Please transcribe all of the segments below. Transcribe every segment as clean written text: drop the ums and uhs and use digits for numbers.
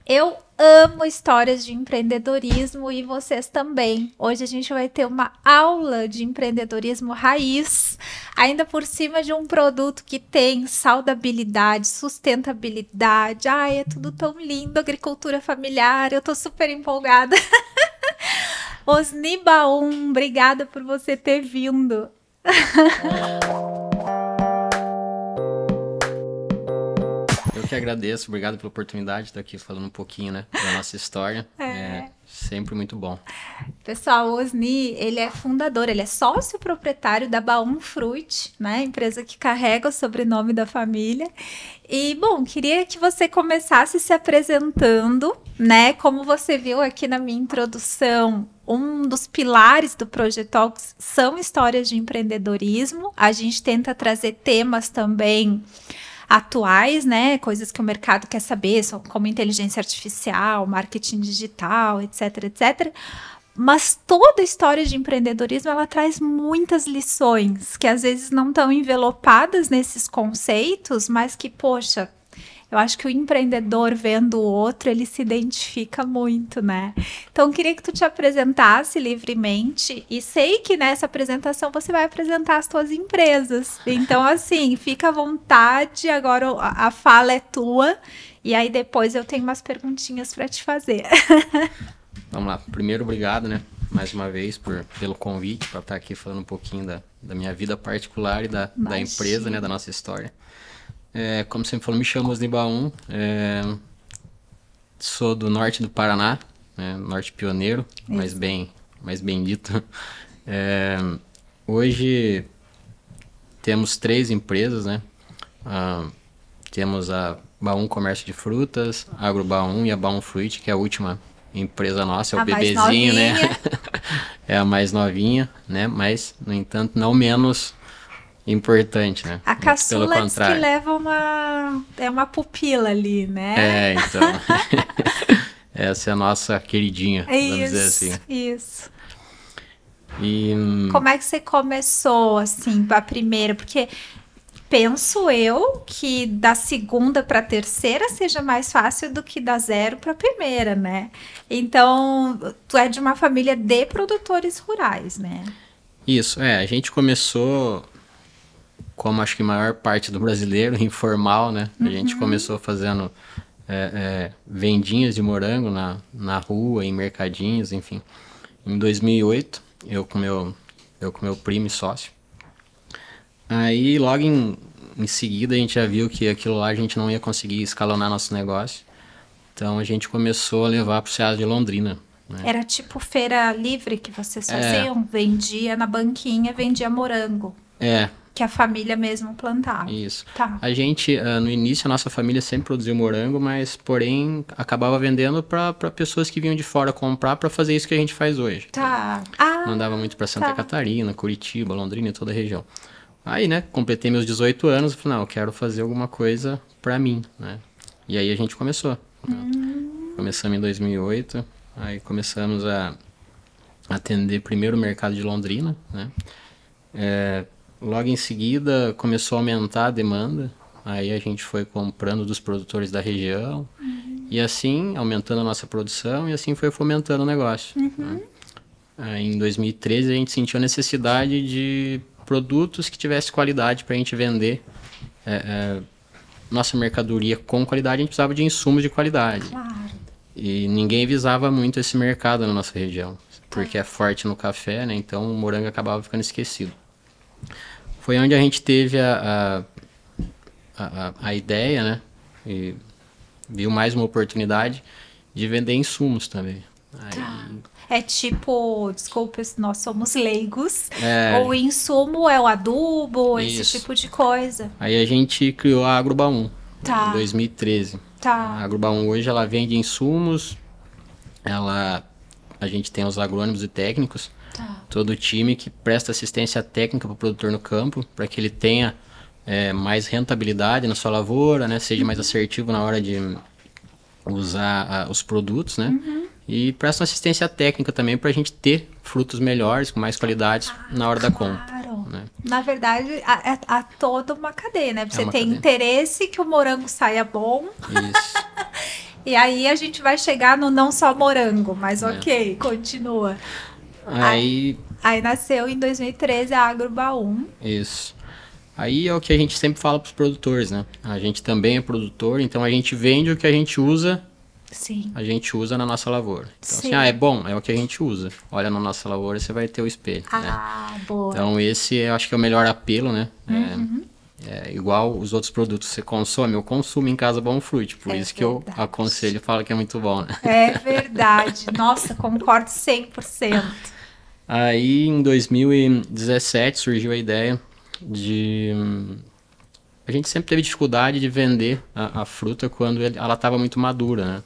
Eu amo histórias de empreendedorismo e vocês também. Hoje a gente vai ter uma aula de empreendedorismo raiz, ainda por cima de um produto que tem saudabilidade, sustentabilidade. Ai, é tudo tão lindo, agricultura familiar. Eu tô super empolgada. Osni Baum, obrigada por você ter vindo. Eu que agradeço, obrigado pela oportunidade de estar aqui falando um pouquinho, né, da nossa história. É sempre muito bom. Pessoal, o Osni, ele é fundador, ele é sócio proprietário da Baum Fruit, né, empresa que carrega o sobrenome da família. E, bom, queria que você começasse se apresentando, né, como você viu aqui na minha introdução, um dos pilares do Project Talks são histórias de empreendedorismo. A gente tenta trazer temas também atuais, né? Coisas que o mercado quer saber, como inteligência artificial, marketing digital, etc, etc. Mas toda a história de empreendedorismo, ela traz muitas lições que às vezes não estão envelopadas nesses conceitos, mas que, poxa, eu acho que o empreendedor vendo o outro, ele se identifica muito, né? Então, eu queria que tu te apresentasse livremente e sei que nessa apresentação você vai apresentar as tuas empresas. Então, assim, fica à vontade, agora a fala é tua e aí depois eu tenho umas perguntinhas para te fazer. Vamos lá. Primeiro, obrigado, né, mais uma vez pelo convite para estar aqui falando um pouquinho da minha vida particular e da empresa, né, da nossa história. Como você falou, me chamo Osni Baum, sou do norte do Paraná, né, norte pioneiro, mais bem dito. Hoje temos 3 empresas, né? Temos a Baum Comércio de Frutas, a Agro Baum e a Baum Fruit, que é a última empresa nossa, é o bebezinho, né? É a mais novinha, né? Mas, no entanto, não menos importante, né? A caçula diz que leva uma pupila ali, né? Então. Essa é a nossa queridinha, vamos dizer assim. Isso. E como é que você começou, assim, a primeira? Porque penso eu que da segunda para a terceira seja mais fácil do que da 0 para a primeira, né? Então, tu é de uma família de produtores rurais, né? Isso, a gente começou, como acho que a maior parte do brasileiro, informal, né? A gente começou fazendo vendinhas de morango na rua, em mercadinhos, enfim. Em 2008, eu com meu primo e sócio. Aí, logo em seguida, a gente já viu que aquilo lá a gente não ia conseguir escalonar nosso negócio. Então, a gente começou a levar para o Ceasa de Londrina. Né? Era tipo feira livre que vocês faziam? Vendia na banquinha, vendia morango. Que a família mesmo plantava. Isso. Tá. A gente, no início, a nossa família sempre produziu morango, mas, porém, acabava vendendo para pessoas que vinham de fora comprar para fazer isso que a gente faz hoje. Tá. Mandava muito para Santa Catarina, Curitiba, Londrina e toda a região. Aí, né, completei meus 18 anos e falei, não, eu quero fazer alguma coisa para mim, né? E aí a gente começou. Começamos em 2008, aí começamos a atender primeiro o mercado de Londrina, né? Logo em seguida começou a aumentar a demanda, aí a gente foi comprando dos produtores da região e assim aumentando a nossa produção e assim foi fomentando o negócio. Né? Aí, em 2013 a gente sentiu a necessidade de produtos que tivessem qualidade para a gente vender nossa mercadoria com qualidade, a gente precisava de insumos de qualidade. Claro. E ninguém visava muito esse mercado na nossa região, porque é forte no café, né? Então o morango acabava ficando esquecido. Foi onde a gente teve a ideia, né? E viu mais uma oportunidade de vender insumos também. Aí... É tipo, desculpa, nós somos leigos. O insumo é o adubo, esse tipo de coisa. Aí a gente criou a Agro Baum em 2013. A Agro Baum hoje ela vende insumos, a gente tem os agrônomos e técnicos, todo o time que presta assistência técnica para o produtor no campo, para que ele tenha mais rentabilidade na sua lavoura, né, seja mais assertivo na hora de usar os produtos, né? E presta assistência técnica também para a gente ter frutos melhores, com mais qualidade na hora da compra. Né? Na verdade, há toda uma cadeia, né? Você tem interesse que o morango saia bom. Isso. E aí a gente vai chegar no não só morango, mas ok, continua. Aí nasceu em 2013 a Agrobaum. Isso. Aí é o que a gente sempre fala para os produtores, né? A gente também é produtor, então a gente vende o que a gente usa. Sim. A gente usa na nossa lavoura. Então, Sim. assim, é bom, é o que a gente usa. Olha na nossa lavoura, você vai ter o espelho. Boa. Então, esse eu acho que é o melhor apelo, né? É igual os outros produtos que você consome. Eu consumo em casa Bom Fruit, por isso que eu aconselho e falo que é muito bom, né? É verdade. Nossa, concordo 100%. Aí, em 2017, surgiu a ideia de... A gente sempre teve dificuldade de vender a fruta quando ela estava muito madura,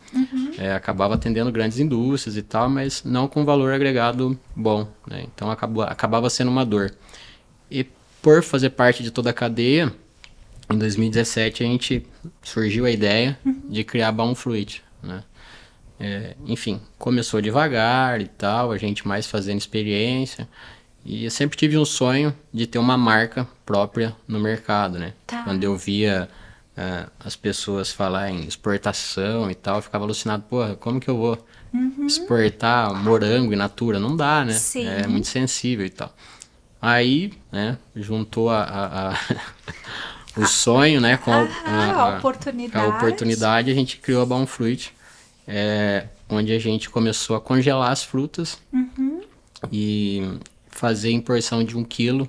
né? Acabava atendendo grandes indústrias e tal, mas não com valor agregado bom, né? Então acabava sendo uma dor. E por fazer parte de toda a cadeia, em 2017 a gente surgiu a ideia de criar Bom Fruit, né? Enfim, começou devagar e tal, a gente mais fazendo experiência. E eu sempre tive um sonho de ter uma marca própria no mercado, né? Tá. Quando eu via as pessoas falar em exportação e tal, eu ficava alucinado. Porra, como que eu vou exportar morango in natura? Não dá, né? Sim. É muito sensível e tal. Aí, né, juntou o sonho, né, com a oportunidade. A oportunidade, a gente criou a Bom Fruit, onde a gente começou a congelar as frutas e fazer em porção de 1 quilo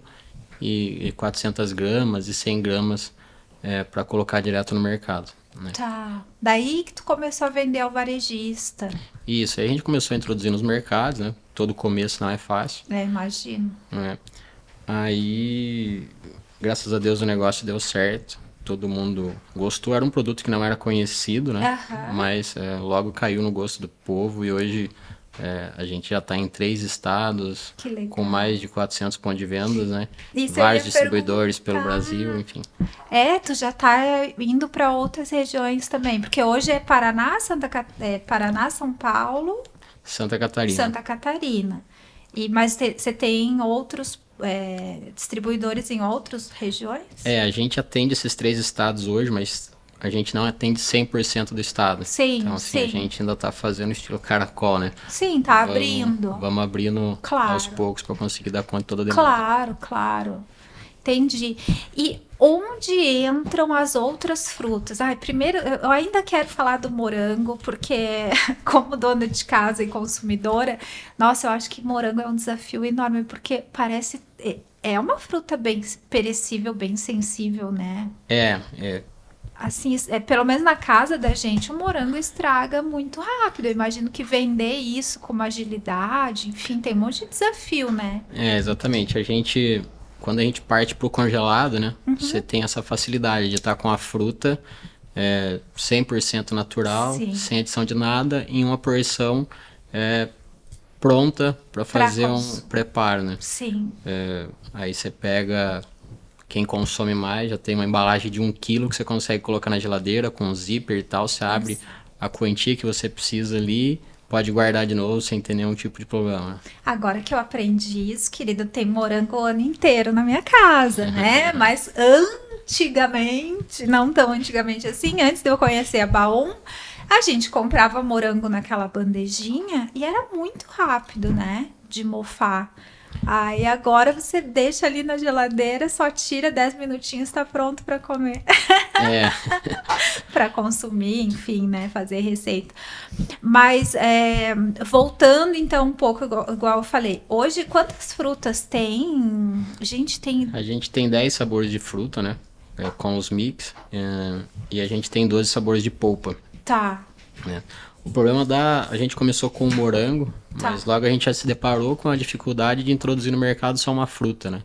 e 400 gramas e 100 gramas para colocar direto no mercado, né? Tá. Daí que tu começou a vender ao varejista. Isso, aí a gente começou a introduzir nos mercados, né? Todo começo não é fácil. Imagino. Né? Aí, graças a Deus, o negócio deu certo. Todo mundo gostou. Era um produto que não era conhecido, né? Mas logo caiu no gosto do povo. E hoje a gente já está em 3 estados, com mais de 400 pontos de vendas, né? Vários distribuidores pelo Brasil, enfim. Tu já está indo para outras regiões também. Porque hoje é Paraná, Paraná, São Paulo... Santa Catarina. Santa Catarina. Mas você tem outros distribuidores em outras regiões? A gente atende esses 3 estados hoje, mas a gente não atende 100% do estado. Sim, então, assim, a gente ainda tá fazendo estilo caracol, né? Sim, tá abrindo. Vamos abrindo aos poucos para conseguir dar conta de toda a demanda. Claro. Entendi. E onde entram as outras frutas? Primeiro, eu ainda quero falar do morango, porque como dona de casa e consumidora, nossa, eu acho que morango é um desafio enorme, porque parece... É uma fruta bem perecível, bem sensível, né? Assim, pelo menos na casa da gente, o morango estraga muito rápido. Eu imagino que vender isso com uma agilidade, enfim, tem um monte de desafio, né? Exatamente. Quando a gente parte pro congelado, né? Você tem essa facilidade de estar com a fruta 100% natural, sem adição de nada, em uma porção pronta para fazer um preparo, né? Sim. Aí você pega... Quem consome mais, já tem uma embalagem de 1 quilo que você consegue colocar na geladeira com zíper e tal. Você abre a quantia que você precisa ali, pode guardar de novo sem ter nenhum tipo de problema. Agora que eu aprendi isso, querido, tem morango o ano inteiro na minha casa, né? Mas antigamente, não tão antigamente assim, antes de eu conhecer a Baum, a gente comprava morango naquela bandejinha e era muito rápido, né? De mofar. Aí agora você deixa ali na geladeira, só tira 10 minutinhos, tá pronto para comer. Para consumir, enfim, né? Fazer receita. Mas voltando então um pouco, igual eu falei, hoje quantas frutas tem? A gente tem 10 sabores de fruta, né? Com os mix. E a gente tem 12 sabores de polpa. Tá. O problema a gente começou com o morango, mas logo a gente já se deparou com a dificuldade de introduzir no mercado só uma fruta, né?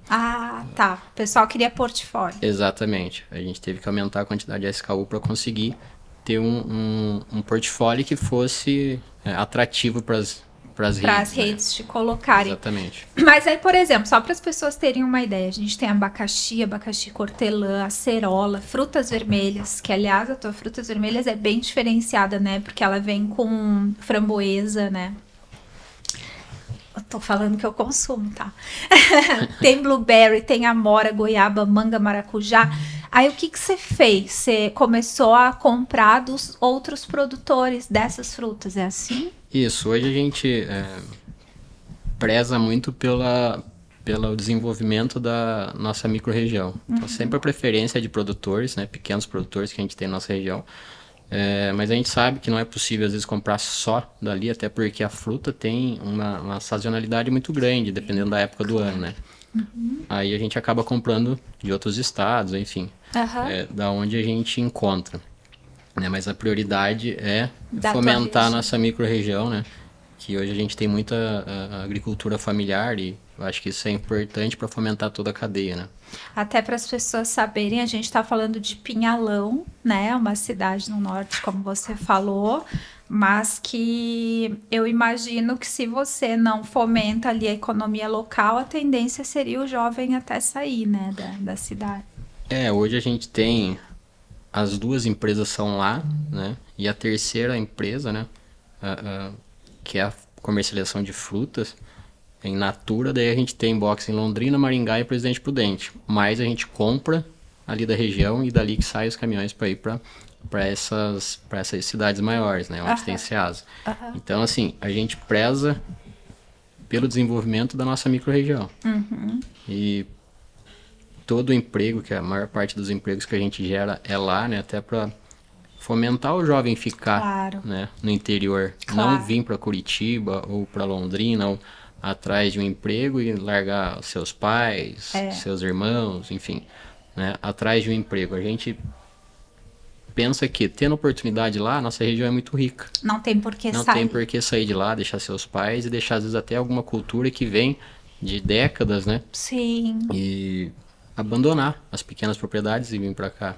Tá. O pessoal queria portfólio. Exatamente. A gente teve que aumentar a quantidade de SKU para conseguir ter um portfólio que fosse atrativo para as redes te colocarem. Exatamente. Mas aí, por exemplo, só para as pessoas terem uma ideia, a gente tem abacaxi hortelã, acerola, frutas vermelhas, que aliás a tua frutas vermelhas é bem diferenciada, né? Porque ela vem com framboesa, né? Eu tô falando que eu consumo, tá? Tem blueberry, tem amora, goiaba, manga, maracujá. Aí o que que você fez? Você começou a comprar dos outros produtores dessas frutas, é assim? Isso, hoje a gente preza muito pelo desenvolvimento da nossa micro-região. Então, sempre a preferência é de produtores, né, pequenos produtores que a gente tem na nossa região. Mas a gente sabe que não é possível, às vezes, comprar só dali, até porque a fruta tem uma sazonalidade muito grande, dependendo da época do ano, né? Aí a gente acaba comprando de outros estados, enfim, da onde a gente encontra. Né? Mas a prioridade é fomentar a nossa micro-região, né? Que hoje a gente tem muita agricultura familiar e eu acho que isso é importante para fomentar toda a cadeia, né? Até para as pessoas saberem, a gente está falando de Pinhalão, né? Uma cidade no norte, como você falou, mas que eu imagino que se você não fomenta ali a economia local, a tendência seria o jovem até sair, né, da cidade. Hoje a gente tem as duas empresas são lá, né? E a terceira empresa, né? Que é a comercialização de frutas em natura, daí a gente tem box em Londrina, Maringá e Presidente Prudente. Mas a gente compra ali da região e dali que saem os caminhões para ir para essas cidades maiores, né? Onde tem Ceasa. Então, assim, a gente preza pelo desenvolvimento da nossa micro-região. E todo o emprego, que a maior parte dos empregos que a gente gera é lá, né? Até para fomentar o jovem ficar né, no interior. Não vir para Curitiba ou para Londrina ou atrás de um emprego e largar seus pais, seus irmãos, enfim, né, atrás de um emprego. A gente pensa que tendo oportunidade lá, nossa região é muito rica. Não tem por que sair. Não tem por que sair de lá, deixar seus pais e deixar às vezes até alguma cultura que vem de décadas, né? Sim. E abandonar as pequenas propriedades e vir para cá.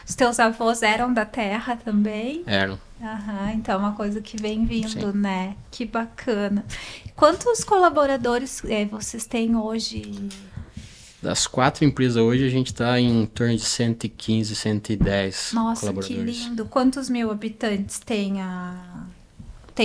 Os teus avós eram da terra também? Eram. Então é uma coisa que vem vindo, né? Que bacana. Quantos colaboradores vocês têm hoje? Das 4 empresas hoje, a gente está em torno de 115, 110 colaboradores. Nossa, que lindo. Quantos mil habitantes tem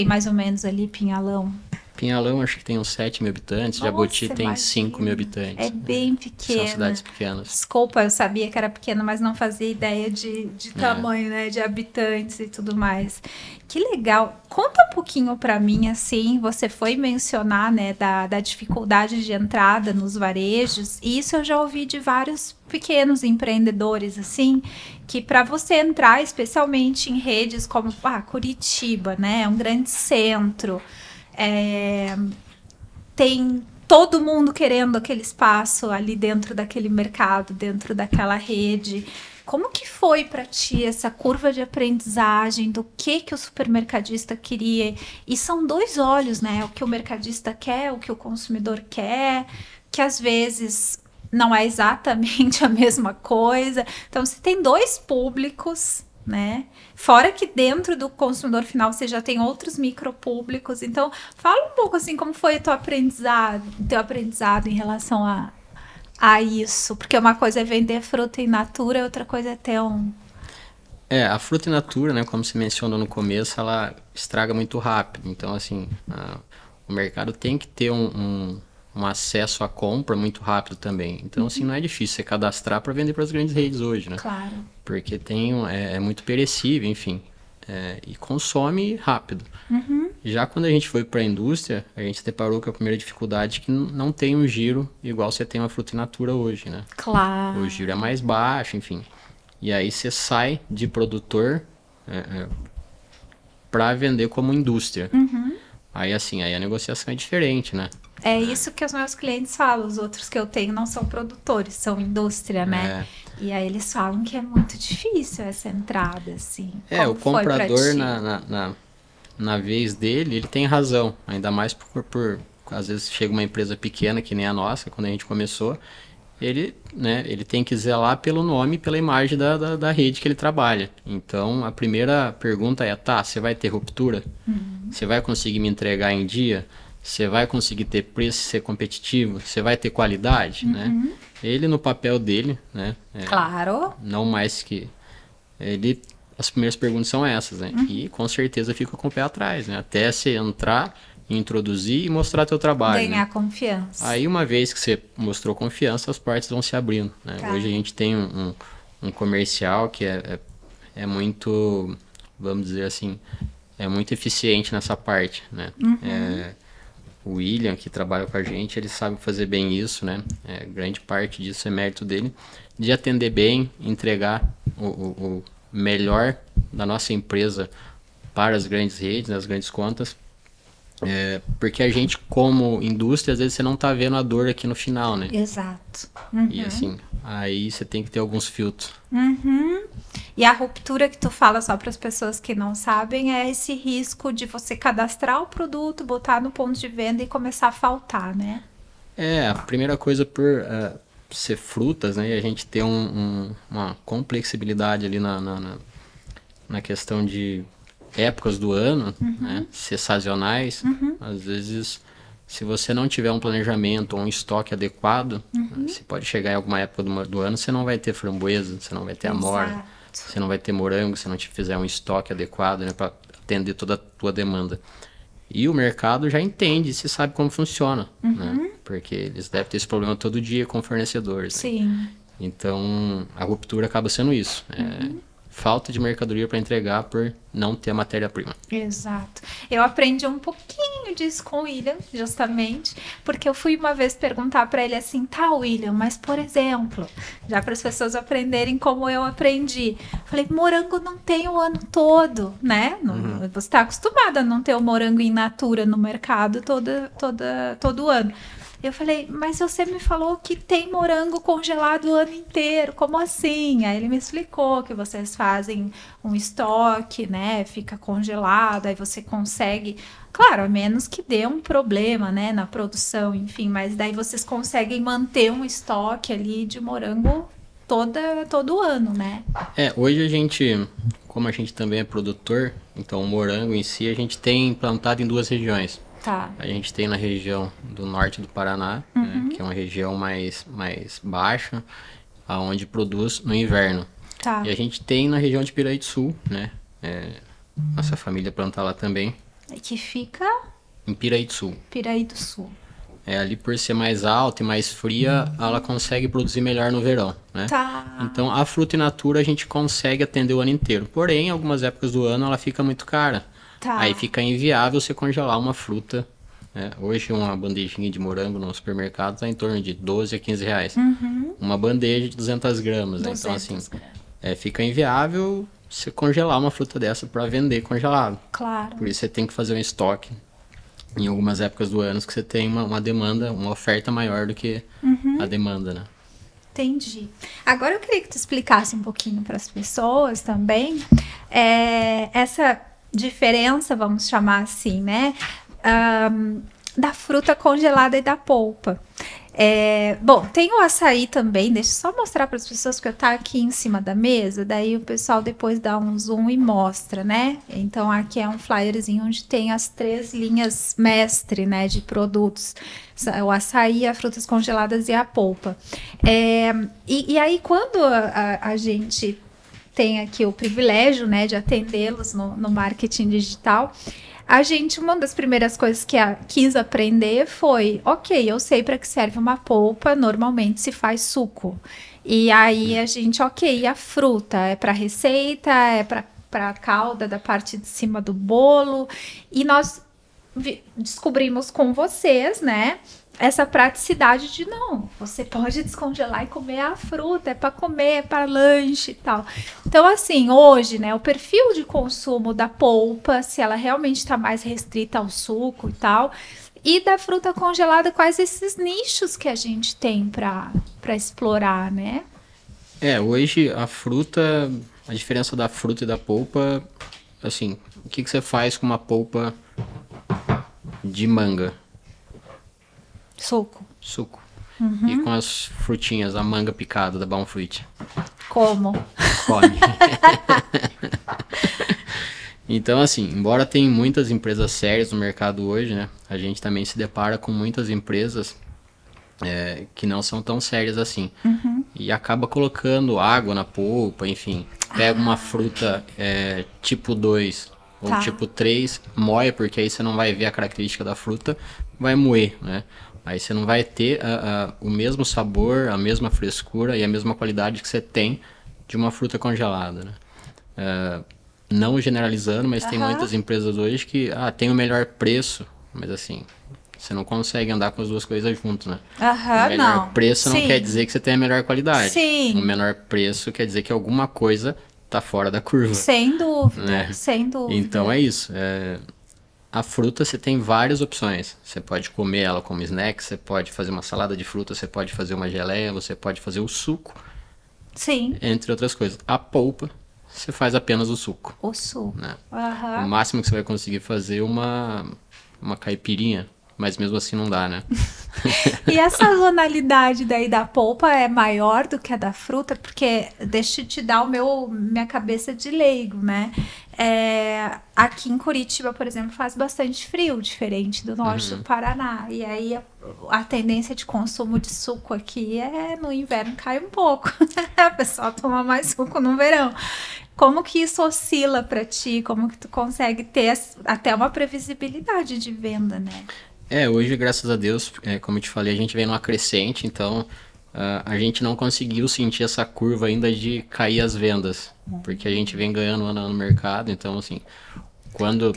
mais ou menos ali Pinhalão? Pinhalão acho que tem uns 7 mil habitantes, Jabuti tem 5 mil habitantes. É bem pequena. São cidades pequenas. Desculpa, eu sabia que era pequena, mas não fazia ideia de tamanho, né? De habitantes e tudo mais. Que legal. Conta um pouquinho para mim, assim, você foi mencionar, né, da dificuldade de entrada nos varejos, e isso eu já ouvi de vários pequenos empreendedores, assim, que para você entrar, especialmente em redes como Curitiba, né? É um grande centro. Tem todo mundo querendo aquele espaço ali dentro daquele mercado, dentro daquela rede. Como que foi para ti essa curva de aprendizagem do que o supermercadista queria? E são 2 olhos, né? O que o mercadista quer, o que o consumidor quer, que às vezes não é exatamente a mesma coisa. Então, você tem 2 públicos, né? Fora que dentro do consumidor final você já tem outros micropúblicos. Então, fala um pouco assim como foi o teu aprendizado em relação a isso. Porque uma coisa é vender fruta in natura, outra coisa é ter a fruta in natura, né, como você mencionou no começo, ela estraga muito rápido. Então, assim, o mercado tem que ter um acesso à compra muito rápido também. Então, assim, não é difícil você cadastrar para vender para as grandes redes hoje, né? Claro. Porque é muito perecível, enfim, e consome rápido. Já quando a gente foi para a indústria, a gente se deparou com a primeira dificuldade que não tem um giro igual você tem uma fruta in natura hoje, né? Claro. O giro é mais baixo, enfim. E aí você sai de produtor para vender como indústria. Aí a negociação é diferente, né? É isso que os meus clientes falam. Os outros que eu tenho não são produtores, são indústria, né? E aí eles falam que é muito difícil essa entrada, assim. O comprador, na vez dele, ele tem razão. Ainda mais por às vezes chega uma empresa pequena, que nem a nossa, quando a gente começou, ele tem que zelar pelo nome e pela imagem da rede que ele trabalha. Então, a primeira pergunta é, você vai ter ruptura? Você vai conseguir me entregar em dia? Você vai conseguir ter preço e ser competitivo? Você vai ter qualidade, né? Ele, no papel dele, né? Claro. Não mais que... As primeiras perguntas são essas, né? E, com certeza, fica com o pé atrás, né? Até você entrar, introduzir e mostrar teu trabalho. Ganhar né? confiança. Aí, uma vez que você mostrou confiança, as portas vão se abrindo, né? Hoje a gente tem um um comercial que é muito, vamos dizer assim, é muito eficiente nessa parte, né? O William, que trabalha com a gente, ele sabe fazer bem isso, né? Grande parte disso é mérito dele, de atender bem, entregar o melhor da nossa empresa para as grandes redes, as grandes contas. Porque a gente, como indústria, às vezes você não tá vendo a dor aqui no final, né? Exato. E assim, aí você tem que ter alguns filtros. E a ruptura que tu fala, só para as pessoas que não sabem, é esse risco de você cadastrar o produto, botar no ponto de venda e começar a faltar, né? A primeira coisa por ser frutas, né? E a gente ter uma complexibilidade ali na questão de épocas do ano, né? Ser sazonais. Às vezes, se você não tiver um planejamento ou um estoque adequado, você pode chegar em alguma época do ano, você não vai ter framboesa, você não vai ter amora, você não vai ter morango, se não te fizer um estoque adequado, né, para atender toda a tua demanda. E o mercado já entende, se sabe como funciona, né? Porque eles devem ter esse problema todo dia com fornecedores. Sim. Né? Então, a ruptura acaba sendo isso. Falta de mercadoria para entregar por não ter a matéria-prima. Exato. Eu aprendi um pouquinho disso com o William, justamente, porque eu fui uma vez perguntar para ele assim, tá, William, mas por exemplo, já para as pessoas aprenderem como eu aprendi. Falei, morango não tem o ano todo, né? Você está acostumado a não ter o morango in natura no mercado todo ano. Eu falei, mas você me falou que tem morango congelado o ano inteiro, como assim? Aí ele me explicou que vocês fazem um estoque, né? Fica congelado, aí você consegue, claro, a menos que dê um problema, né, na produção, enfim, mas daí vocês conseguem manter um estoque ali de morango todo ano, né? Hoje a gente, como a gente também é produtor, então o morango em si a gente tem plantado em 2 regiões. Tá. A gente tem na região do norte do Paraná, né, que é uma região mais baixa, onde produz no inverno. Tá. E a gente tem na região de Piraí do Sul, né? Nossa família planta lá também. Que fica? Em Piraí do Sul. Piraí do Sul. Ali por ser mais alta e mais fria, ela consegue produzir melhor no verão, né? Tá. Então a fruta in natura a gente consegue atender o ano inteiro. Porém, em algumas épocas do ano ela fica muito cara. Tá. Aí fica inviável você congelar uma fruta. Né? Hoje uma bandejinha de morango no supermercado está em torno de 12 a 15 reais. Uma bandeja de 200 gramas. 200 Então assim, gramas. fica inviável você congelar uma fruta dessa para vender congelado. Claro. Por isso você tem que fazer um estoque em algumas épocas do ano que você tem uma demanda, uma oferta maior do que a demanda, né? Entendi. Agora eu queria que tu explicasse um pouquinho para as pessoas também essa diferença, vamos chamar assim, né? Da fruta congelada e da polpa. Bom, tem o açaí também, deixa eu só mostrar para as pessoas que eu tá aqui em cima da mesa, daí o pessoal depois dá um zoom e mostra, né? Então aqui é um flyerzinho onde tem as 3 linhas mestre, né, de produtos, o açaí, as frutas congeladas e a polpa. E aí quando a gente tem aqui o privilégio, né, de atendê-los no marketing digital, uma das primeiras coisas que quis aprender foi, ok, eu sei para que serve uma polpa, normalmente se faz suco. E aí a gente, ok, a fruta é para receita, é para a calda da parte de cima do bolo. E nós descobrimos com vocês, né, essa praticidade de não, você pode descongelar e comer a fruta, é para comer, é para lanche e tal. Então, assim, hoje, né, o perfil de consumo da polpa, se ela realmente está mais restrita ao suco e tal, e da fruta congelada, quais esses nichos que a gente tem para explorar, né? Hoje a diferença da fruta e da polpa, assim, o que você faz com uma polpa de manga? Suco. E com as frutinhas, a manga picada da Baum Fruit? Como? Come. Então, assim, embora tenha muitas empresas sérias no mercado hoje, né? A gente também se depara com muitas empresas que não são tão sérias assim. E acaba colocando água na polpa, enfim. Pega uma fruta tipo 2 ou tipo 3, moe, porque aí você não vai ver a característica da fruta, vai moer, né? Aí você não vai ter o mesmo sabor, a mesma frescura e a mesma qualidade que você tem de uma fruta congelada, né? Não generalizando, mas tem muitas empresas hoje que tem o melhor preço, mas assim, você não consegue andar com as duas coisas juntas, né? O melhor preço não quer dizer que você tem a melhor qualidade. Sim. O menor preço quer dizer que alguma coisa tá fora da curva. Sem dúvida, né? sem dúvida. Então é isso. A fruta você tem várias opções. Você pode comer ela como snack, você pode fazer uma salada de fruta, você pode fazer uma geleia, você pode fazer o suco. Sim. Entre outras coisas. A polpa, você faz apenas o suco. O suco. Né? Uhum. O máximo que você vai conseguir fazer uma caipirinha, mas mesmo assim não dá, né? E a sazonalidade daí da polpa é maior do que a da fruta? Porque deixa eu te dar minha cabeça de leigo, né? Aqui em Curitiba, por exemplo, faz bastante frio, diferente do norte do Paraná. E aí a tendência de consumo de suco aqui no inverno cai um pouco. A pessoa toma mais suco no verão. Como que isso oscila para ti? Como que tu consegue ter até uma previsibilidade de venda, né? Hoje, graças a Deus, como eu te falei, a gente vem numa crescente, então a gente não conseguiu sentir essa curva ainda de cair as vendas, porque a gente vem ganhando ano a ano no mercado, então assim, quando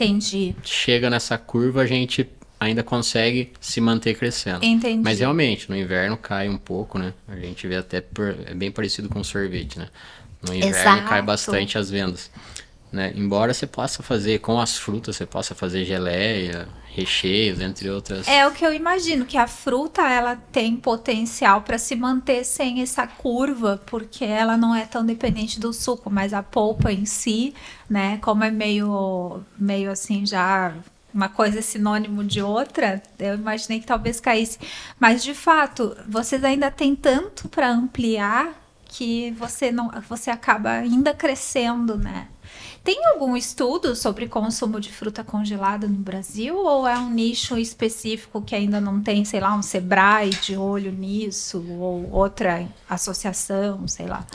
chega nessa curva, a gente ainda consegue se manter crescendo. Entendi. Mas realmente, no inverno cai um pouco, né? A gente vê até, é bem parecido com sorvete, né? No inverno cai bastante as vendas. Né? Embora você possa fazer com as frutas, você possa fazer geleia, recheios, entre outras. É o que eu imagino, que a fruta ela tem potencial para se manter sem essa curva, porque ela não é tão dependente do suco, mas a polpa em si, né, como é meio assim já uma coisa sinônimo de outra, eu imaginei que talvez caísse. Mas de fato, vocês ainda têm tanto para ampliar que você acaba ainda crescendo, né? Tem algum estudo sobre consumo de fruta congelada no Brasil ou é um nicho específico que ainda não tem, sei lá, um Sebrae de olho nisso ou outra associação, sei lá?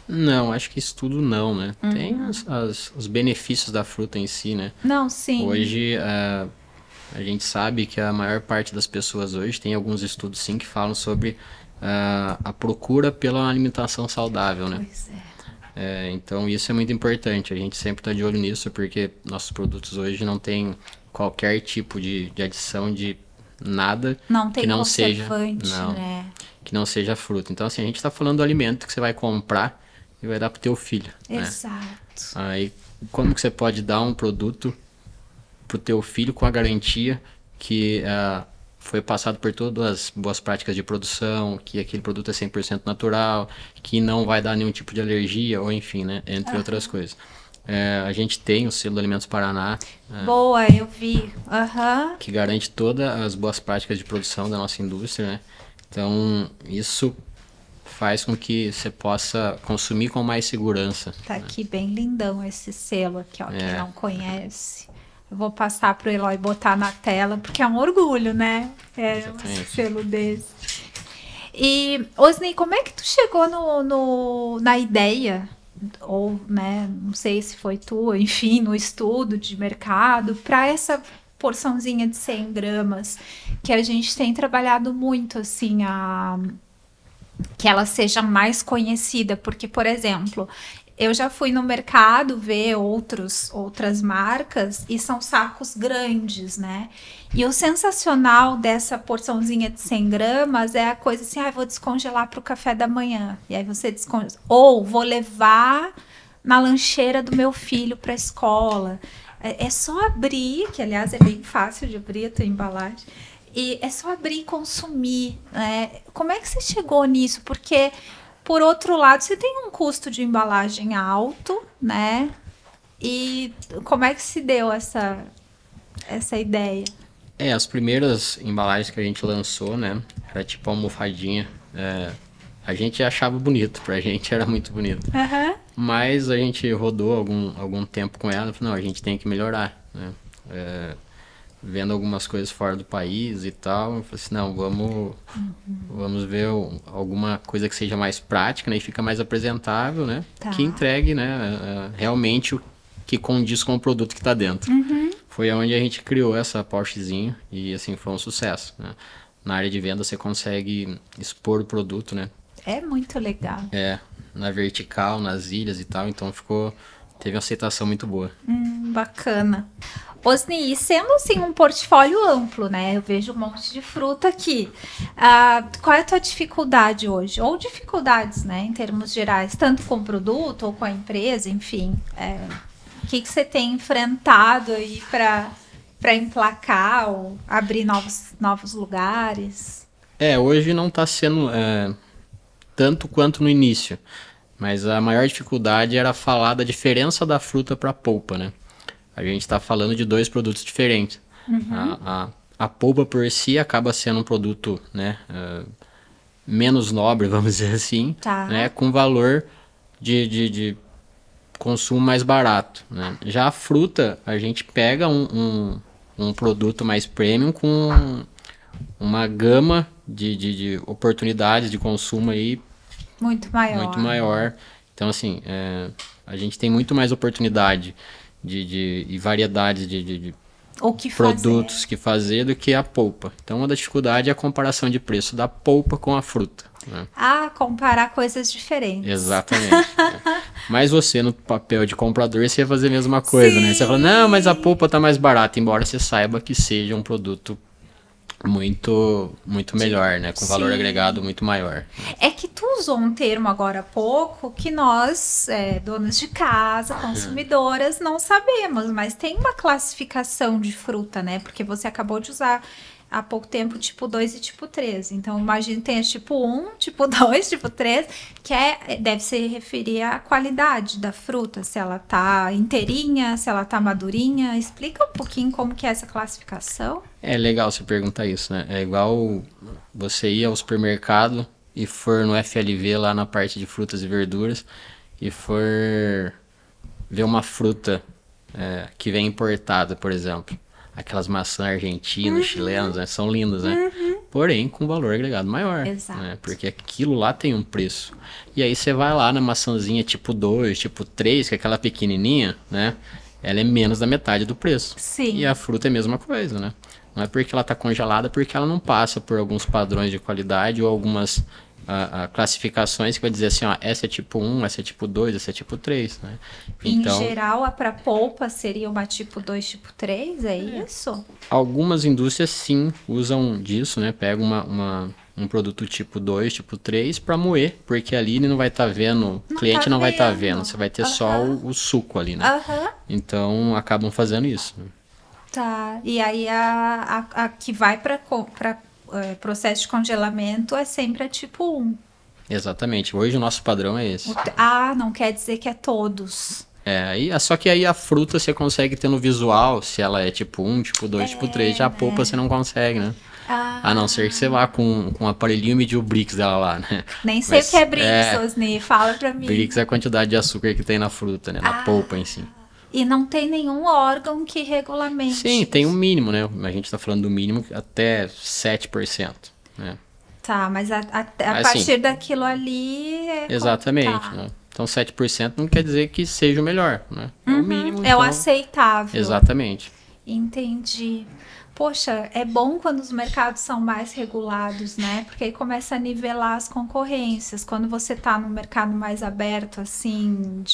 Não, acho que estudo não, né? Tem os benefícios da fruta em si, né? Não, sim. Hoje a gente sabe que a maior parte das pessoas hoje tem alguns estudos sim que falam sobre a procura pela alimentação saudável, né? Pois é. Então isso é muito importante, a gente sempre está de olho nisso, porque nossos produtos hoje não tem qualquer tipo de adição de nada que não seja, né? que não seja fruta. Então assim, a gente está falando do alimento que você vai comprar e vai dar pro teu filho. Exato. Né? Aí como que você pode dar um produto pro teu filho com a garantia que foi passado por todas as boas práticas de produção, que aquele produto é 100% natural, que não vai dar nenhum tipo de alergia, ou enfim, né? Entre outras coisas. A gente tem o selo do Alimentos Paraná. Boa, eu vi. Que garante todas as boas práticas de produção da nossa indústria, né? Então, isso faz com que você possa consumir com mais segurança. Tá aqui bem lindão esse selo aqui, ó, quem não conhece. Eu vou passar pro Eloy botar na tela, porque é um orgulho, né? Um selo desse. E, Osni, como é que tu chegou na ideia, ou, né, não sei se foi tu, enfim, no estudo de mercado, para essa porçãozinha de 100 gramas, que a gente tem trabalhado muito, assim, que ela seja mais conhecida, porque, por exemplo, eu já fui no mercado ver outras marcas e são sacos grandes, né? E o sensacional dessa porçãozinha de 100 gramas é a coisa assim, vou descongelar para o café da manhã. E aí você descongela. Ou vou levar na lancheira do meu filho para a escola. É só abrir, que aliás é bem fácil de abrir a tua embalagem. E é só abrir e consumir. Né? Como é que você chegou nisso? Porque... Por outro lado, você tem um custo de embalagem alto, né? E como é que se deu essa ideia? As primeiras embalagens que a gente lançou, né? Era tipo uma almofadinha. A gente achava bonito, pra gente era muito bonito. Mas a gente rodou algum tempo com ela e falou, não, a gente tem que melhorar, né? Vendo algumas coisas fora do país e tal, eu falei assim, não, vamos ver alguma coisa que seja mais prática, né, e fica mais apresentável, né, que entregue, né, realmente o que condiz com o produto que está dentro. Foi onde a gente criou essa pouchzinha e assim foi um sucesso, né. Na área de venda você consegue expor o produto, né. É muito legal. na vertical, nas ilhas e tal, então teve uma aceitação muito boa. Bacana. Osni, e sendo assim um portfólio amplo, né? Eu vejo um monte de fruta aqui. Qual é a tua dificuldade hoje? Ou dificuldades, né, em termos gerais, tanto com o produto ou com a empresa, enfim. O que você tem enfrentado aí para emplacar ou abrir novos lugares? Hoje não está sendo tanto quanto no início, mas a maior dificuldade era falar da diferença da fruta para a polpa, né? A gente está falando de 2 produtos diferentes. A polpa por si acaba sendo um produto, né, menos nobre, vamos dizer assim, né, com valor de consumo mais barato, né? Já a fruta, a gente pega um produto mais premium com uma gama de oportunidades de consumo aí muito maior. Então, assim, a gente tem muito mais oportunidade e variedades de produtos que fazer do que a polpa. Então, uma da dificuldade é a comparação de preço da polpa com a fruta, né? Comparar coisas diferentes. Exatamente. Mas você, no papel de comprador, você ia fazer a mesma coisa, né? Você fala, não, mas a polpa tá mais barata, embora você saiba que seja um produto muito melhor, né? Com valor agregado muito maior. É que tu usou um termo agora há pouco que nós, donas de casa, consumidoras, não sabemos, mas tem uma classificação de fruta, né? Porque você acabou de usar há pouco tempo tipo 2 e tipo 3. Então, imagino que tem tipo 1, tipo 2, tipo 3, que deve se referir à qualidade da fruta, se ela tá inteirinha, se ela tá madurinha. Explica um pouquinho como que é essa classificação. É legal você perguntar isso, né? É igual você ir ao supermercado e for no FLV lá na parte de frutas e verduras e for ver uma fruta que vem importada, por exemplo. Aquelas maçãs argentinas, chilenas, né? São lindas, né? Porém, com valor agregado maior. Exato. Né? Porque aquilo lá tem um preço. E aí você vai lá na maçãzinha tipo 2, tipo 3, que é aquela pequenininha, né? Ela é menos da metade do preço. Sim. E a fruta é a mesma coisa, né? Não é porque ela está congelada, porque ela não passa por alguns padrões de qualidade ou algumas classificações que vai dizer assim, ó, essa é tipo 1, essa é tipo 2, essa é tipo 3, né? Então, em geral, a para polpa seria uma tipo 2, tipo 3, é isso? Algumas indústrias sim usam disso, né? Pega um produto tipo 2, tipo 3 para moer, porque ali ele não vai estar vendo, o cliente não vai estar vendo, você vai ter só o suco ali, né? Então acabam fazendo isso. Né? Tá, e aí a que vai para processo de congelamento é sempre a tipo 1. Exatamente, hoje o nosso padrão é esse. Não quer dizer que é todos. Só que aí a fruta você consegue ter no visual, se ela é tipo 1, tipo 2, tipo 3, já a polpa você não consegue, né? A não ser que você vá com um aparelhinho e medir o Brix dela lá, né? Nem sei o que é Brix, Osni, fala pra mim. Brix é a quantidade de açúcar que tem na fruta, né? Na polpa em si. E não tem nenhum órgão que regulamente. Sim, tem um mínimo, né? A gente tá falando do mínimo até 7%, né? Tá, mas a partir daquilo ali... Exatamente, né? Então 7% não quer dizer que seja o melhor, né? É o mínimo. É o aceitável. Exatamente. Entendi. Poxa, é bom quando os mercados são mais regulados, né? Porque aí começa a nivelar as concorrências. Quando você tá no mercado mais aberto, assim,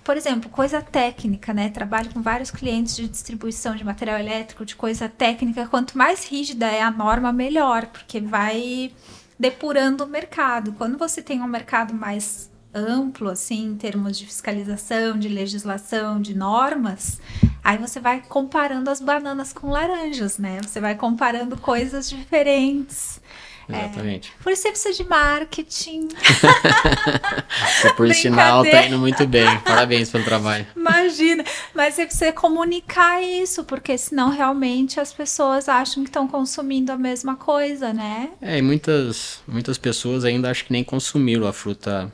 por exemplo, coisa técnica, né? Trabalho com vários clientes de distribuição de material elétrico, de coisa técnica. Quanto mais rígida é a norma, melhor, porque vai depurando o mercado. Quando você tem um mercado mais amplo, assim, em termos de fiscalização, de legislação, de normas, aí você vai comparando as bananas com laranjas, né? Você vai comparando coisas diferentes. Exatamente. Por isso você precisa de marketing. Por sinal, tá indo muito bem. Parabéns pelo trabalho. Imagina. Mas você precisa comunicar isso, porque senão realmente as pessoas acham que estão consumindo a mesma coisa, né? E muitas pessoas ainda acham que nem consumiram a fruta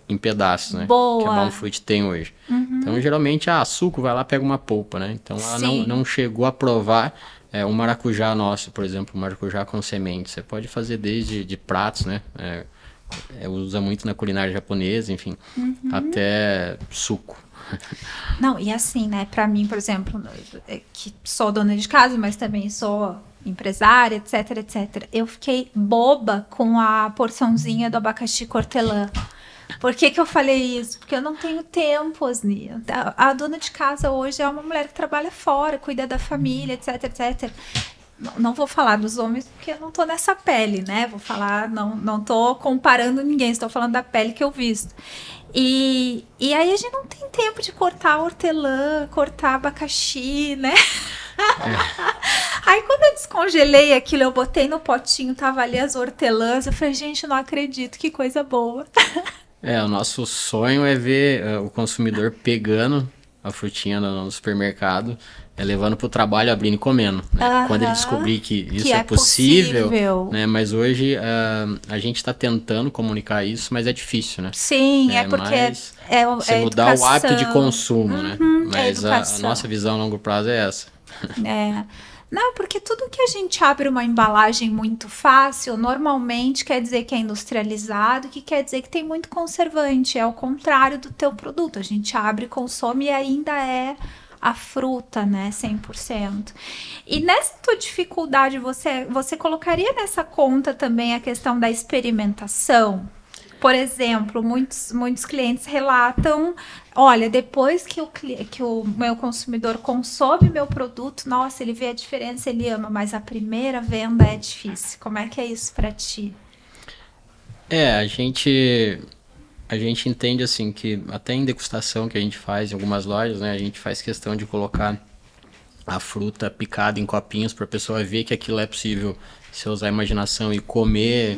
em pedaços, né? Boa. Que a Balmfruit tem hoje. Então, geralmente, suco, vai lá, pega uma polpa, né? Então, ela não chegou a provar um maracujá nosso, por exemplo, um maracujá com semente. Você pode fazer desde de pratos, né? Usa muito na culinária japonesa, enfim, até suco. Não, e assim, né, pra mim, por exemplo, que sou dona de casa, mas também sou empresária, etc, etc. Eu fiquei boba com a porçãozinha do abacaxi hortelã. Por que eu falei isso? Porque eu não tenho tempo, Osni. A dona de casa hoje é uma mulher que trabalha fora, cuida da família, etc, etc. Não vou falar dos homens porque eu não tô nessa pele, né? Vou falar, não tô comparando ninguém, estou falando da pele que eu visto. E aí a gente não tem tempo de cortar hortelã, cortar abacaxi, né? Aí quando eu descongelei aquilo, eu botei no potinho, tava ali as hortelãs, eu falei, gente, não acredito, que coisa boa. O nosso sonho é ver o consumidor pegando a frutinha no supermercado, levando para o trabalho, abrindo e comendo. Né? Quando ele descobrir que isso é possível, né? Mas hoje a gente está tentando comunicar isso, mas é difícil, né? Sim, porque você mudar educação. o hábito de consumo, né? Mas a nossa visão a longo prazo é essa. Não, porque tudo que a gente abre uma embalagem muito fácil, normalmente quer dizer que é industrializado, que quer dizer que tem muito conservante. É o contrário do teu produto. A gente abre, consome e ainda é a fruta, né? 100%. E nessa tua dificuldade, você colocaria nessa conta também a questão da experimentação? Por exemplo, muitos clientes relatam, olha, depois que o meu consumidor consome meu produto, nossa, ele vê a diferença, ele ama, mas a primeira venda é difícil. Como é que é isso para ti? A gente entende assim que até em degustação que a gente faz em algumas lojas, né, a gente faz questão de colocar a fruta picada em copinhos para a pessoa ver que aquilo é possível se usar a imaginação e comer,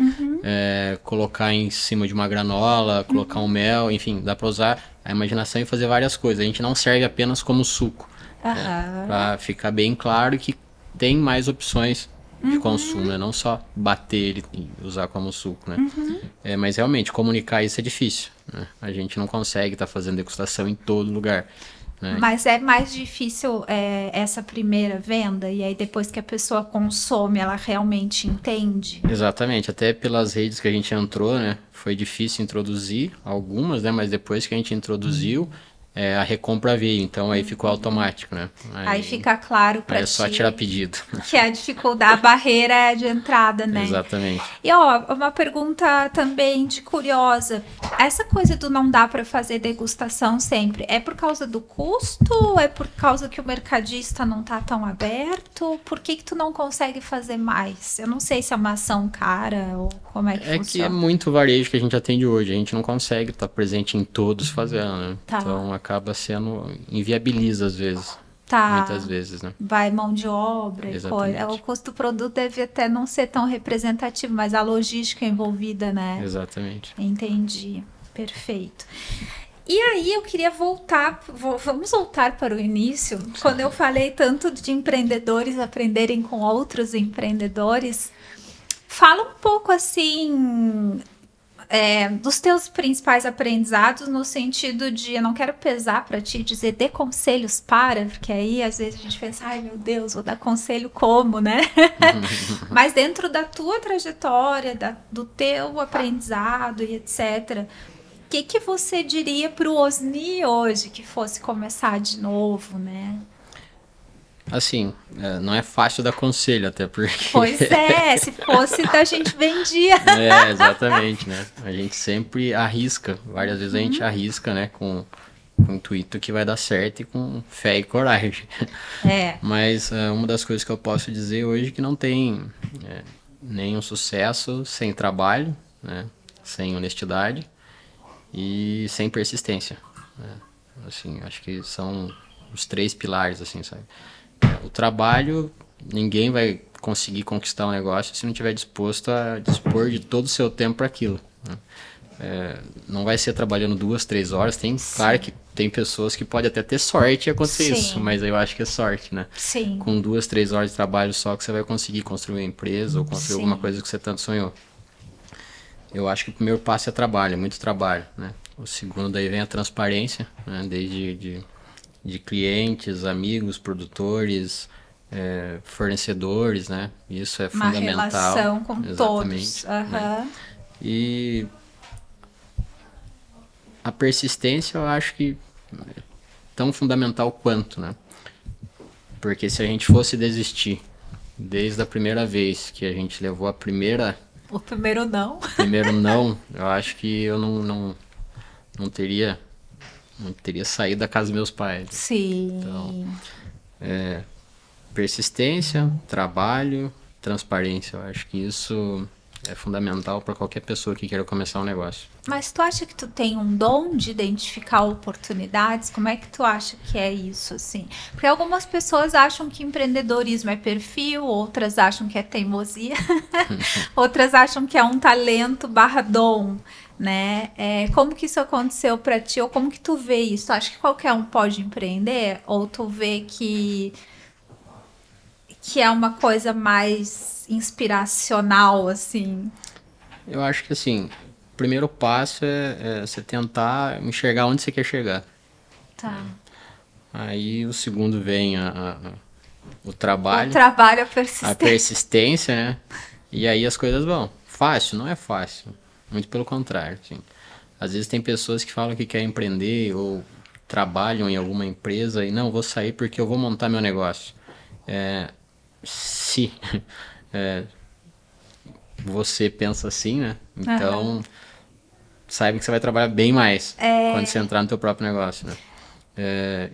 colocar em cima de uma granola, colocar um mel, enfim, dá para usar a imaginação e fazer várias coisas. A gente não serve apenas como suco, para ficar bem claro que tem mais opções de consumo, né? Não só bater ele e usar como suco, né? Mas realmente comunicar isso é difícil, né? A gente não consegue estar fazendo degustação em todo lugar. Mas é mais difícil essa primeira venda e aí depois que a pessoa consome, ela realmente entende? Exatamente, até pelas redes que a gente entrou, né? Foi difícil introduzir algumas, né? Mas depois que a gente introduziu, a recompra veio, então aí ficou automático, né? Aí fica claro para ti. É só tirar pedido. Que a dificuldade, a barreira é de entrada, né? Exatamente. E uma pergunta também de curiosa. Essa coisa do não dá para fazer degustação sempre, é por causa do custo? É por causa que o mercadista não tá tão aberto? Por que tu não consegue fazer mais? Eu não sei se é uma ação cara ou como é que funciona. É que é muito varejo que a gente atende hoje. A gente não consegue estar presente em todos fazendo, né? Tá. Então acaba sendo... inviabiliza às vezes. Tá. Muitas vezes, né? Vai mão de obra e coisa. O custo do produto deve até não ser tão representativo, mas a logística envolvida, né? Exatamente. Entendi. Perfeito. E aí eu queria vamos voltar para o início, quando eu falei tanto de empreendedores aprenderem com outros empreendedores. Fala um pouco assim... dos teus principais aprendizados no sentido de, eu não quero pesar para ti dizer dê conselhos porque aí às vezes a gente pensa, ai meu Deus, vou dar conselho como, né? Mas dentro da tua trajetória, do teu aprendizado e etc., o que você diria para o Osni hoje que fosse começar de novo, né? Assim, não é fácil dar conselho, até porque... Pois se fosse, a gente vendia. Exatamente, né? A gente sempre arrisca, várias vezes a gente arrisca, né? Com o intuito que vai dar certo e com fé e coragem. Mas uma das coisas que eu posso dizer hoje é que não tem nenhum sucesso sem trabalho, né? Sem honestidade e sem persistência. Né? Assim, acho que são os 3 pilares, assim, sabe? O trabalho, ninguém vai conseguir conquistar um negócio se não estiver disposto a dispor de todo o seu tempo para aquilo. Né? Não vai ser trabalhando 2, 3 horas. Claro que tem pessoas que podem até ter sorte e acontecer isso, mas eu acho que é sorte, né? Sim. Com 2, 3 horas de trabalho só que você vai conseguir construir uma empresa ou construir alguma coisa que você tanto sonhou. Eu acho que o primeiro passo é trabalho, muito trabalho, né? O segundo daí vem a transparência, né? Desde de clientes, amigos, produtores, fornecedores, né? Isso é fundamental. Uma relação com todos. Né? E a persistência eu acho que é tão fundamental quanto, né? Porque se a gente fosse desistir desde a primeira vez que a gente levou O primeiro não. primeiro não, eu acho que eu não teria saído da casa dos meus pais. Sim. Então, persistência, trabalho, transparência. Eu acho que isso é fundamental para qualquer pessoa que queira começar um negócio. Mas tu acha que tu tem um dom de identificar oportunidades? Como é que tu acha que é isso, assim? Porque algumas pessoas acham que empreendedorismo é perfil, outras acham que é teimosia, outras acham que é um talento / dom, né? Como que isso aconteceu para ti? Ou como que tu vê isso? Tu acha que qualquer um pode empreender? Ou tu vê que é uma coisa mais inspiracional, assim? Eu acho que, assim, o primeiro passo é você tentar enxergar onde você quer chegar. Tá. Aí o segundo vem o trabalho. O trabalho, a persistência, né? E aí as coisas vão. Fácil? Não é fácil. Muito pelo contrário, assim. Às vezes tem pessoas que falam que querem empreender ou trabalham em alguma empresa e não, vou sair porque eu vou montar meu negócio. Se você pensa assim, né? Então, saiba que você vai trabalhar bem mais quando você entrar no teu próprio negócio, né?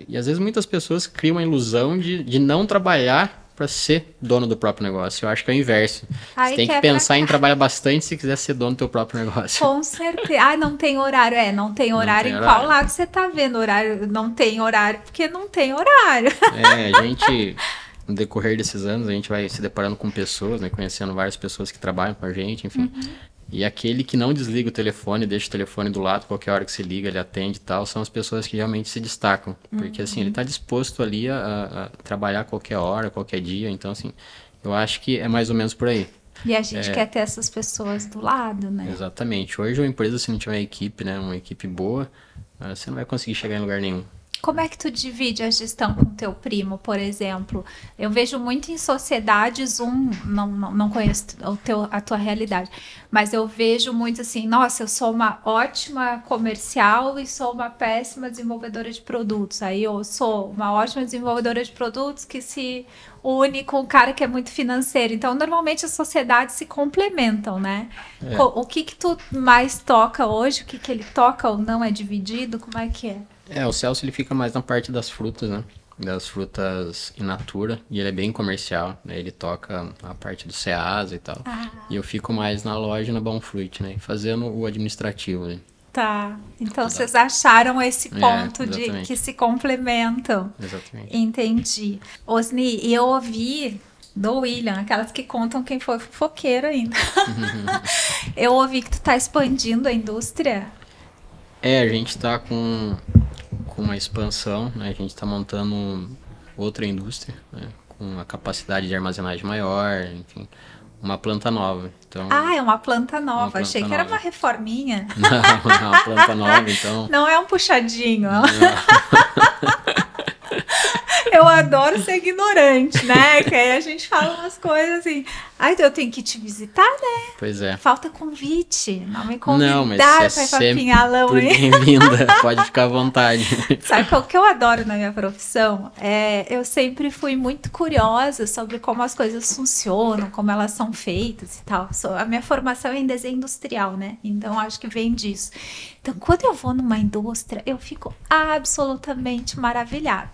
E às vezes muitas pessoas criam uma ilusão de não trabalhar para ser dono do próprio negócio. Eu acho que é o inverso. Você tem que pensar em trabalhar bastante se quiser ser dono do teu próprio negócio. Com certeza. Não tem horário. Não tem horário. Em qual lado você tá vendo horário? Não tem horário, porque não tem horário. A gente... No decorrer desses anos, a gente vai se deparando com pessoas, né? Conhecendo várias pessoas que trabalham com a gente, enfim. E aquele que não desliga o telefone, deixa o telefone do lado, qualquer hora que se liga, ele atende e tal, são as pessoas que realmente se destacam. Porque, assim, ele está disposto ali a trabalhar qualquer hora, qualquer dia. Então, assim, eu acho que é mais ou menos por aí. E a gente quer ter essas pessoas do lado, né? Exatamente. Hoje, uma empresa, se não tiver uma equipe, né? Uma equipe boa, você não vai conseguir chegar em lugar nenhum. Como é que tu divide a gestão com teu primo, por exemplo? Eu vejo muito em sociedades, não conheço a tua realidade, mas eu vejo muito assim, nossa, eu sou uma ótima comercial e sou uma péssima desenvolvedora de produtos. Aí eu sou uma ótima desenvolvedora de produtos que se une com o cara que é muito financeiro. Então, normalmente as sociedades se complementam, né? O que tu mais toca hoje? O que ele toca ou não é dividido? Como é que é? O Celso ele fica mais na parte das frutas, né? Das frutas in natura. E ele é bem comercial, né? Ele toca a parte do Ceasa e tal. E eu fico mais na loja, na Bonfruit, né? Fazendo o administrativo, né? Tá. Então vocês acharam esse ponto de que se complementam. Exatamente. Entendi. Osni, e eu ouvi do William, aquelas que contam quem foi fofoqueiro ainda. Eu ouvi que tu tá expandindo a indústria. A gente tá com uma expansão, né? A gente está montando outra indústria, né? Com uma capacidade de armazenagem maior, enfim, uma planta nova. Então, é uma planta nova. Achei que era uma reforminha. Não, é uma planta nova, então... Não é um puxadinho. Eu adoro ser ignorante, né? Que aí a gente fala umas coisas assim. Eu tenho que te visitar, né? Pois é. Falta convite. Não me convidaram Não, mas pra ir pra Pinhalão aí. Bem-vinda, pode ficar à vontade. Sabe o que eu adoro na minha profissão? Eu sempre fui muito curiosa sobre como as coisas funcionam, como elas são feitas e tal. A minha formação é em desenho industrial, né? Então acho que vem disso. Então, quando eu vou numa indústria, eu fico absolutamente maravilhada.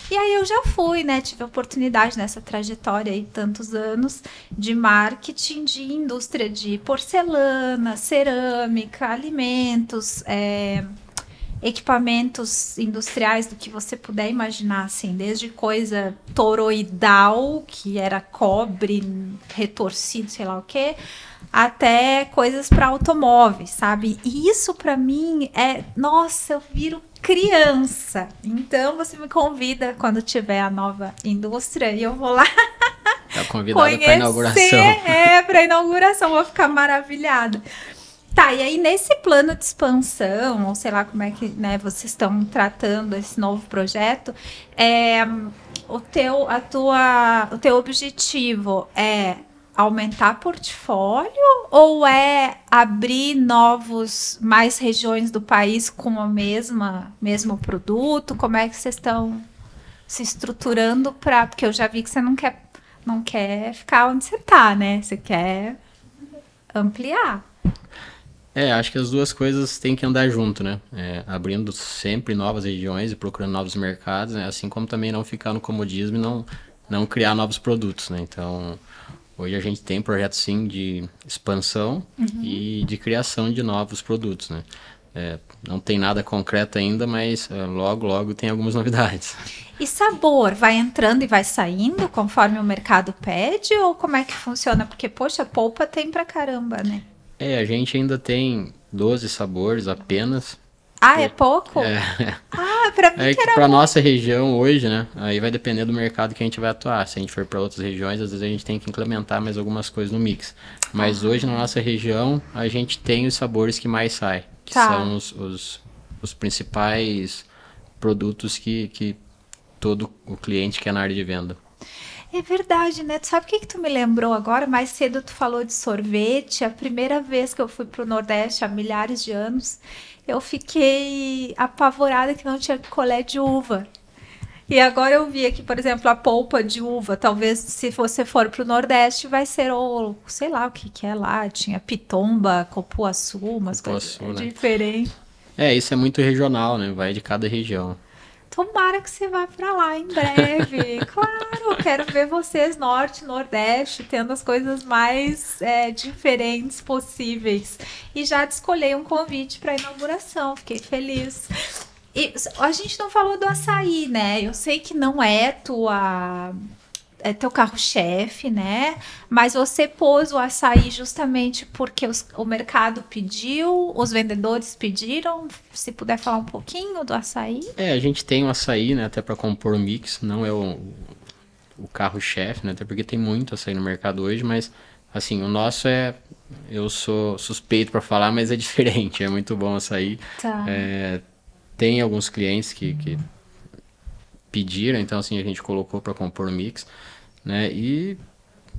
E aí eu já fui, né? Tive a oportunidade nessa trajetória aí, tantos anos, de marketing de indústria de porcelana, cerâmica, alimentos, equipamentos industriais do que você puder imaginar, assim, desde coisa toroidal, que era cobre retorcido, sei lá o quê, até coisas para automóveis, sabe? E isso para mim nossa, eu viro criança. Então você me convida quando tiver a nova indústria e eu vou lá. Tá convidada para inauguração. Para inauguração, vou ficar maravilhada. Tá, e aí nesse plano de expansão, ou sei lá como é que, né, vocês estão tratando esse novo projeto, o teu objetivo é aumentar portfólio ou é abrir mais regiões do país com o mesmo produto? Como é que vocês estão se estruturando porque eu já vi que você não quer não quer ficar onde você tá, né? Você quer ampliar. Acho que as duas coisas têm que andar junto, né? Abrindo sempre novas regiões e procurando novos mercados, né? Assim como também não ficar no comodismo e não criar novos produtos, né? Então, hoje a gente tem projetos, sim, de expansão e de criação de novos produtos, né? Não tem nada concreto ainda, mas logo, logo tem algumas novidades. E sabor, vai entrando e vai saindo conforme o mercado pede? Ou como é que funciona? Porque, poxa, polpa tem pra caramba, né? A gente ainda tem 12 sabores apenas. Ah, é pouco? Ah, pra mim que era pra nossa região hoje, né? Aí vai depender do mercado que a gente vai atuar. Se a gente for para outras regiões, às vezes a gente tem que implementar mais algumas coisas no mix. Mas hoje na nossa região, a gente tem os sabores que mais saem. Que são os principais produtos que todo o cliente quer na área de venda. É verdade, né? Tu sabe o que tu me lembrou agora? Mais cedo tu falou de sorvete. A primeira vez que eu fui pro Nordeste, há milhares de anos, eu fiquei apavorada que não tinha picolé de uva. E agora eu vi aqui, por exemplo, a polpa de uva. Talvez se você for pro Nordeste, vai ser sei lá o que é lá. Tinha pitomba, cupuaçu, umas coisas diferentes. Isso é muito regional, né? Vai de cada região. Tomara que você vá para lá em breve. Claro, quero ver vocês norte, nordeste, tendo as coisas mais diferentes possíveis. E já escolhi um convite para a inauguração, fiquei feliz. E a gente não falou do açaí, né? Eu sei que não é teu carro-chefe, né? Mas você pôs o açaí justamente porque o mercado pediu, os vendedores pediram. Se puder falar um pouquinho do açaí. A gente tem o açaí, né? Até para compor o mix, não é o carro-chefe, né? Até porque tem muito açaí no mercado hoje, mas assim, o nosso eu sou suspeito para falar, mas é diferente, é muito bom o açaí. Tá. Tem alguns clientes que pediram, então assim, a gente colocou para compor o mix, né? E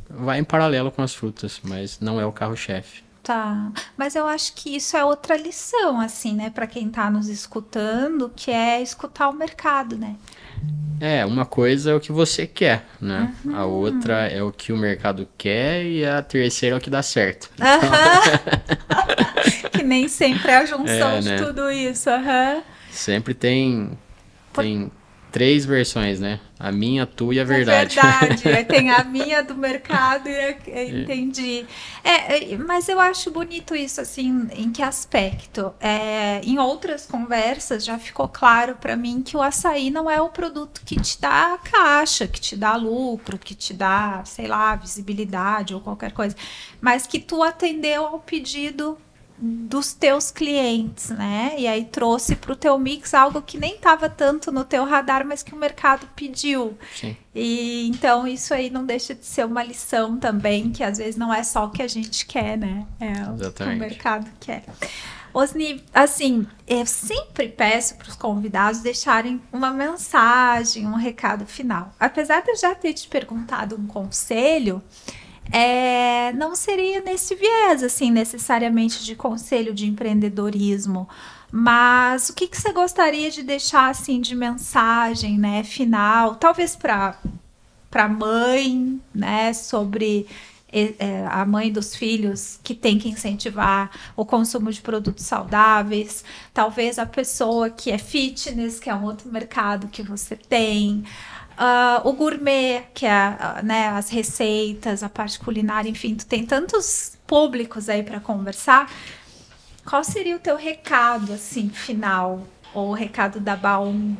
vai em paralelo com as frutas, mas não é o carro-chefe. Tá, mas eu acho que isso é outra lição, assim, né, para quem tá nos escutando, que é escutar o mercado, né? Uma coisa é o que você quer, né? A outra é o que o mercado quer e a terceira é o que dá certo. Então... que nem sempre é a junção de tudo isso. Sempre tem 3 versões, né? A minha, a tua e a verdade. É verdade. Tem a minha do mercado e entendi. Mas eu acho bonito isso, assim, em que aspecto? Em outras conversas já ficou claro para mim que o açaí não é o produto que te dá caixa, que te dá lucro, que te dá, sei lá, visibilidade ou qualquer coisa, mas que tu atendeu ao pedido dos teus clientes, né? E aí trouxe para o teu mix algo que nem estava tanto no teu radar, mas que o mercado pediu. Sim. E então isso aí não deixa de ser uma lição também, que às vezes não é só o que a gente quer, né? O que o mercado quer. Osni, assim, eu sempre peço para os convidados deixarem uma mensagem, um recado final. Apesar de eu já ter te perguntado um conselho, não seria nesse viés, assim, necessariamente de conselho de empreendedorismo, mas o que você gostaria de deixar, assim, de mensagem, né, final, talvez para mãe, né, sobre a mãe dos filhos que tem que incentivar o consumo de produtos saudáveis, talvez a pessoa que é fitness, que é um outro mercado que você tem, o gourmet, que é, né, as receitas, a parte culinária, enfim, tu tem tantos públicos aí para conversar. Qual seria o teu recado, assim, final? Ou o recado da Baum?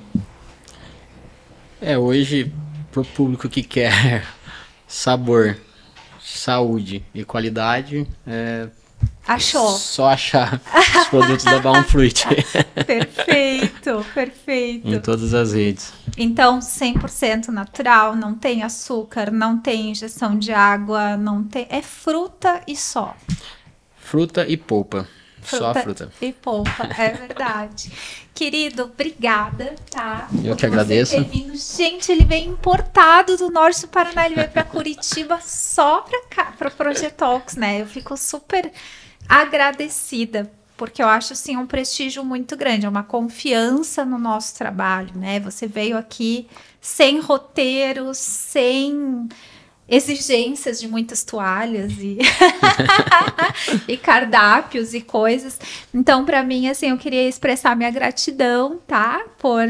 Hoje, pro público que quer sabor, saúde e qualidade, achou? Só achar os produtos da Baum Fruit. Perfeito, perfeito. Em todas as redes. Então, 100% natural, não tem açúcar, não tem injeção de água, não tem... É fruta e só. Fruta e polpa. Só fruta. E polpa, é verdade. Querido, obrigada, tá? Eu que agradeço. Gente, ele veio importado do norte do Paraná, ele veio para Curitiba só para cá, para o Projetox, né? Eu fico super agradecida, porque eu acho, assim, um prestígio muito grande, é uma confiança no nosso trabalho, né? Você veio aqui sem roteiros, sem exigências de muitas toalhas e, e cardápios e coisas. Então, para mim, assim, eu queria expressar minha gratidão, tá? Por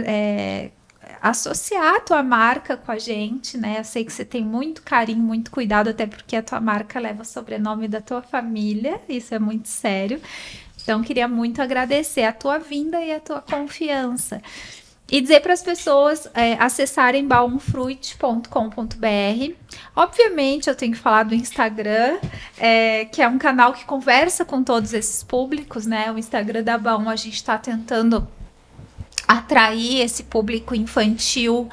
associar a tua marca com a gente, né? Eu sei que você tem muito carinho, muito cuidado, até porque a tua marca leva o sobrenome da tua família, isso é muito sério. Então, queria muito agradecer a tua vinda e a tua confiança. E dizer para as pessoas acessarem baumfruit.com.br. Obviamente, eu tenho que falar do Instagram, que é um canal que conversa com todos esses públicos, né? O Instagram da Baum, a gente está tentando atrair esse público infantil,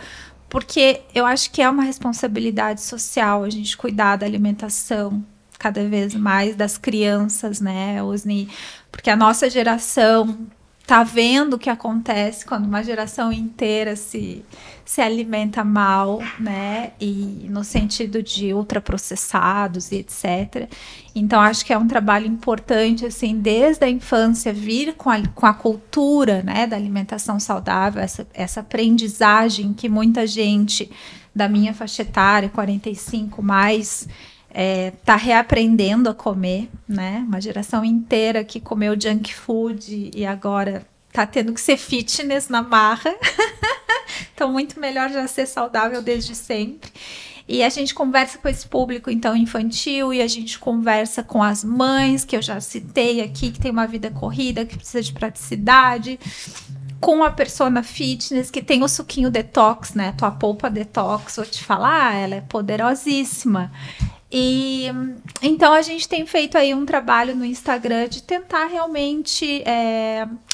porque eu acho que é uma responsabilidade social a gente cuidar da alimentação cada vez mais das crianças, né, Osni? Porque a nossa geração tá vendo o que acontece quando uma geração inteira se alimenta mal, né? E no sentido de ultraprocessados e etc. Então, acho que é um trabalho importante, assim, desde a infância, vir com a cultura, né, da alimentação saudável, essa aprendizagem que muita gente da minha faixa etária, 45 mais, tá reaprendendo a comer, né? Uma geração inteira que comeu junk food e agora tá tendo que ser fitness na marra. Então, muito melhor já ser saudável desde sempre. E a gente conversa com esse público, então, infantil, e a gente conversa com as mães, que eu já citei aqui, que tem uma vida corrida, que precisa de praticidade, com a persona fitness, que tem o suquinho detox, né? Tua polpa detox, vou te falar, ela é poderosíssima. E então a gente tem feito aí um trabalho no Instagram de tentar realmente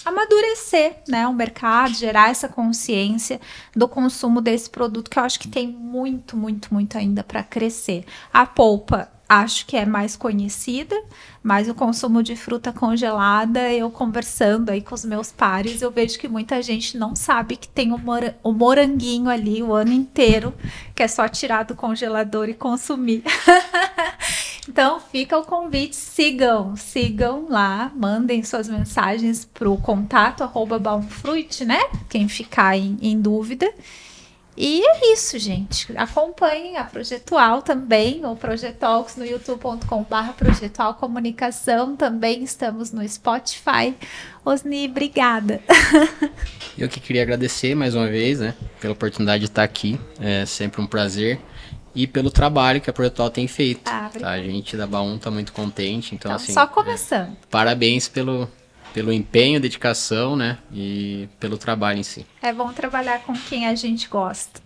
amadurecer, né, o mercado, gerar essa consciência do consumo desse produto, que eu acho que tem muito, muito, muito ainda para crescer. A polpa acho que é mais conhecida, mas o consumo de fruta congelada, eu conversando aí com os meus pares, eu vejo que muita gente não sabe que tem o moranguinho ali o ano inteiro, que é só tirar do congelador e consumir. Então, fica o convite, sigam lá, mandem suas mensagens para o contato @baumfruit, né? Quem ficar em dúvida. E é isso, gente. Acompanhem a Projetual também, ou Projetalks no youtube.com/Projetual Comunicação. Também estamos no Spotify. Osni, obrigada. Eu que queria agradecer mais uma vez, né, pela oportunidade de estar aqui. É sempre um prazer. E pelo trabalho que a Projetual tem feito. Tá? A gente da Baum tá muito contente. Então, assim, só começando. Parabéns pelo empenho, dedicação, né? E pelo trabalho em si. É bom trabalhar com quem a gente gosta.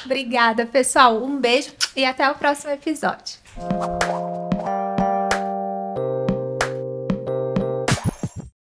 Obrigada, pessoal. Um beijo e até o próximo episódio.